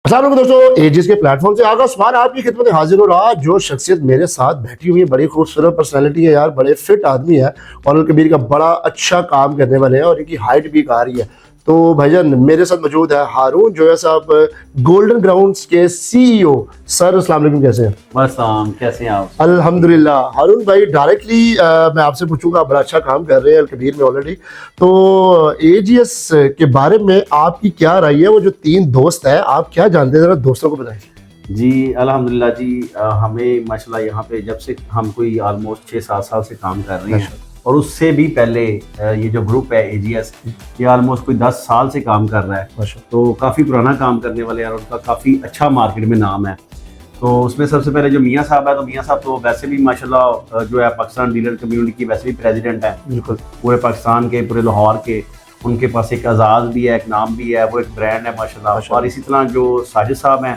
अस्सलाम वालेकुम दोस्तों, एजिस के प्लेटफॉर्म से आगा उस्मान आपकी खिदमत में हाजिर हो रहा। जो शख्सियत मेरे साथ बैठी हुई है, बड़ी खूबसूरत पर्सनालिटी है यार, बड़े फिट आदमी है और कबीर का बड़ा अच्छा काम करने वाले हैं और इनकी हाइट भी आ रही है। तो भाईजान मेरे साथ मौजूद है हारून जोया साहब, गोल्डन ग्राउंड्स के सीईओ। सर अस्सलाम वालेकुम, कैसे हैं? बस कैसे हैं आप? अल्हम्दुलिल्लाह। हारून भाई डायरेक्टली मैं आपसे पूछूंगा, बड़ा अच्छा काम कर रहे हैं अलकबीर में ऑलरेडी, तो एजीएस के बारे में आपकी क्या राय है? वो जो तीन दोस्त हैं, आप क्या जानते हैं, जरा दोस्तों को बताएं। जी अल्हम्दुलिल्लाह जी। हमें माशाल्लाह यहाँ पे जब से हम कोई ऑलमोस्ट 6-7 साल से काम कर रहे हैं और उससे भी पहले ये जो ग्रुप है एजीएस, ये ऑलमोस्ट कोई 10 साल से काम कर रहा है। तो काफ़ी पुराना काम करने वाले हैं और उनका काफ़ी अच्छा मार्केट में नाम है। तो उसमें सबसे पहले जो मियाँ साहब है, तो मियाँ साहब तो वैसे भी माशाल्लाह जो है पाकिस्तान डीलर कम्युनिटी की वैसे भी प्रेसिडेंट है, बिल्कुल पूरे पाकिस्तान के, पूरे लाहौर के। उनके पास एक आज़ाद भी है, एक नाम भी है, वो एक ब्रांड है माशाल्लाह। और इसी तरह जो साजिद साहब हैं,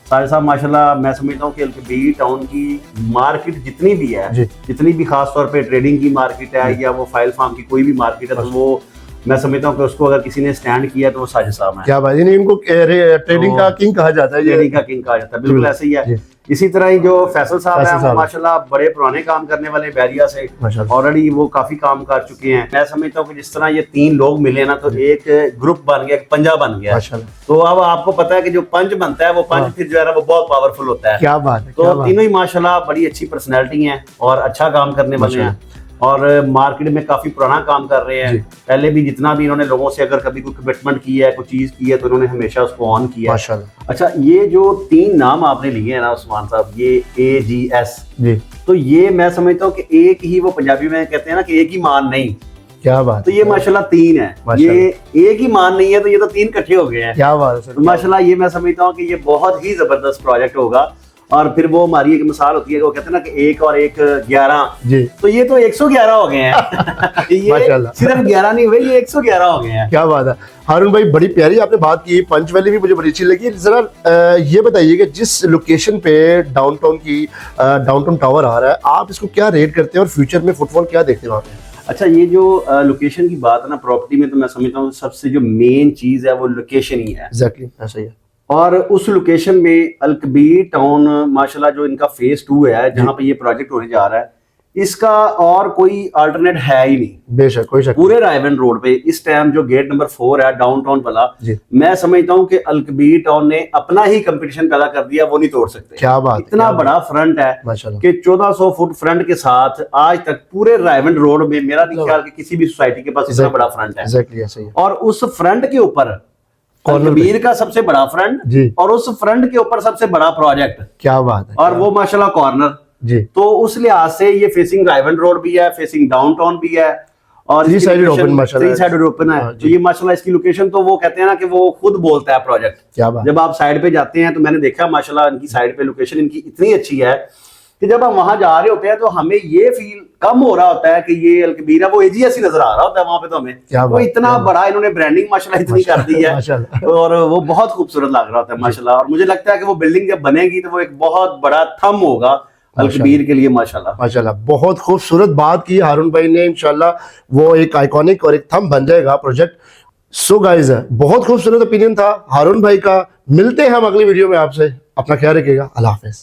साजिद साहब माशाल्लाह मैं समझता हूँ कि अलकबीर टाउन की मार्केट जितनी भी है, जितनी भी खास तौर पे ट्रेडिंग की मार्केट है या वो फाइल फार्म की कोई भी मार्केट है, तो वो मैं समझता हूँ कि उसको अगर किसी ने स्टैंड किया तो वो साजिद साहब हैं। क्या बात है, इनको ट्रेडिंग का किंग कहा जाता है, ट्रेडिंग का किंग कहा जाता है, बिल्कुल ऐसे ही है। इसी तरह ही जो फैसल साहब हैं, वो माशाल्लाह बड़े पुराने काम करने वाले बैरिया से, ऑलरेडी वो काफी काम कर चुके हैं। मैं समझता हूँ कि जिस तरह ये तीन लोग मिले ना, तो एक ग्रुप बन गया, एक पंजा बन गया। तो अब आपको पता है कि जो पंच बनता है, वो पंच फिर जो है ना वो बहुत पावरफुल होता है। क्या बात है। तो तीनों ही माशाल्लाह बड़ी अच्छी पर्सनैलिटी हैं और अच्छा काम करने वाले हैं और मार्केट में काफी पुराना काम कर रहे हैं। पहले भी जितना भी इन्होंने लोगों से अगर कभी कोई कमिटमेंट किया है, कोई चीज की है, तो इन्होंने हमेशा उसको ऑन किया है। अच्छा, ये जो तीन नाम आपने लिए हैं ना उस्मान साहब, ये एजीएस, तो ये मैं समझता हूँ कि एक ही, वो पंजाबी में कहते हैं ना कि एक ही मान नहीं। क्या बात। तो ये माशाल्लाह तीन है, ये एक ही मान नहीं है, तो ये तो तीन इकट्ठे हो गए हैं। क्या बात है। तो माशाल्लाह ये मैं समझता हूँ कि ये बहुत ही जबरदस्त प्रोजेक्ट होगा। और फिर वो हमारी एक मिसाल होती है, वो कहते हैं ना कि 1 और 1 11, तो ये तो 111 हो गए हैं। ये सिर्फ 11 नहीं हुए, ये 111 हो गए हैं। क्या बात है हारून भाई, बड़ी प्यारी आपने बात की। पंच वैली भी मुझे बड़ी अच्छी लगी। जरा ये बताइए कि जिस लोकेशन पे डाउनटाउन टावर आ रहा है, आप इसको क्या रेट करते हैं और फ्यूचर में फुटफॉल क्या देखते हैं वहाँ पे? अच्छा, ये जो लोकेशन की बात है ना प्रॉपर्टी में, तो मैं समझता हूँ सबसे जो मेन चीज है वो लोकेशन ही है। एग्जैक्टली ऐसा ही है। और उस लोकेशन में अलकबीर टाउन माशाल्लाह जो इनका फेज 2 है, जहां पे ये प्रोजेक्ट होने जा रहा है, इसका और कोई अल्टरनेट है ही नहीं। बेशक, कोई शक। पूरे रायवन रोड पे इस टाइम जो गेट नंबर 4 है डाउनटाउन वाला, मैं समझता हूँ कि अलकबीर टाउन ने अपना ही कंपटीशन पैदा कर दिया, वो नहीं तोड़ सकते। क्या बात। इतना बड़ा फ्रंट है कि 1400 फुट फ्रंट के साथ आज तक पूरे रायवन रोड में मेरा नहीं ख्याल कि किसी भी सोसाइटी के पास इतना बड़ा फ्रंट है। और उस फ्रंट के ऊपर अलकबीर का सबसे बड़ा फ्रंट और उस फ्रंट के ऊपर सबसे बड़ा प्रोजेक्ट। क्या बात है। और वो माशाल्लाह कॉर्नर जी। तो उस लिहाज से ये फेसिंग रायवन रोड भी है, फेसिंग डाउनटाउन भी है और 3 साइडेड ओपन है। तो ये माशाल्लाह इसकी लोकेशन, तो वो कहते हैं ना कि वो खुद बोलता है प्रोजेक्ट। क्या बात। जब आप साइड पे जाते हैं तो मैंने देखा माशाल्लाह इनकी साइड पे लोकेशन इनकी इतनी अच्छी है कि जब हम वहां जा रहे होते हैं तो हमें ये फील कम हो रहा होता है कि ये अलकबीर है, वो एजीएस ही नजर आ रहा होता है वहां पे। तो हमें वो इतना बड़ा इन्होंने ब्रांडिंग माशाल्लाह इतनी कर दी है और वो बहुत खूबसूरत लग रहा होता है माशाल्लाह। और मुझे लगता है कि वो बिल्डिंग जब बनेगी तो वो एक बहुत बड़ा थंब होगा अलकबीर के लिए माशाल्लाह। बहुत खूबसूरत बात की हारून भाई ने। इंशाल्लाह वो एक आइकॉनिक और एक थंब बन जाएगा प्रोजेक्ट। सो गाइस, बहुत खूबसूरत ओपिनियन था हारून भाई का। मिलते हैं हम अगली वीडियो में आपसे। अपना ख्याल रखिएगा। अल्लाह हाफिज।